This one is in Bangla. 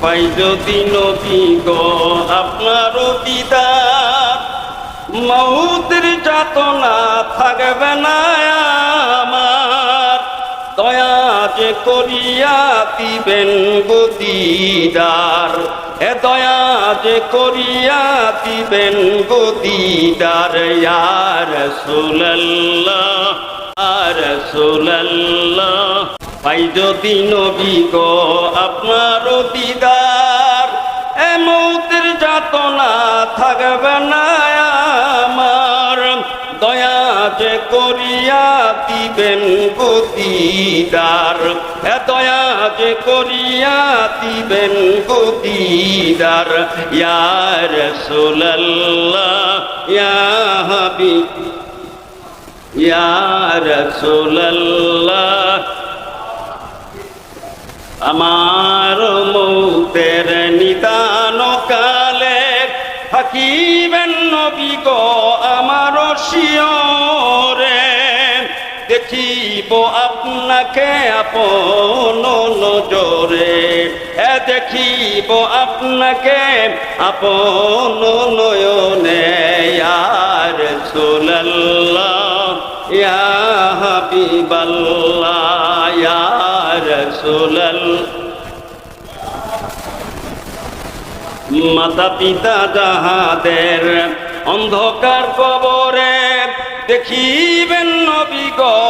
পাই যদি নবী গো আপনার দিদার, মউতের যাতনা থাকবে না আমার, দয়া যে করিয়া দিবেন গো দিদার, এ দয়া যে করিয়া দিবেন গো দিদার। ইয়া রাসূলুল্লাহ ইয়া রাসূলুল্লাহ, পাই যদি নবী গো আপনার দিদার, এ মউতের যাতনা থাকবে না আমার, দয়া যে করিয়া দিবেন গো দিদার, এ দয়া যে করিয়া দিবেন গো দিদার। ইয়া রাসূলুল্লাহ ইয়া হাবিব ইয়া রাসূলুল্লাহ, আমার মউতের নিদান কালে থাকিবেন নবী গো আমার শিয়রে, দেখিব আপনাকে আপন নজরে, এ দেখিব আপনাকে আপন নয়নে। ইয়া রাসূলুল্লাহ ইয়া হাবিবাল্লাহ ইয়া রাসূলুল্লাহ, মাতা পিতা যাহাদের অন্ধকার কবরে দেখিবেন নবী গো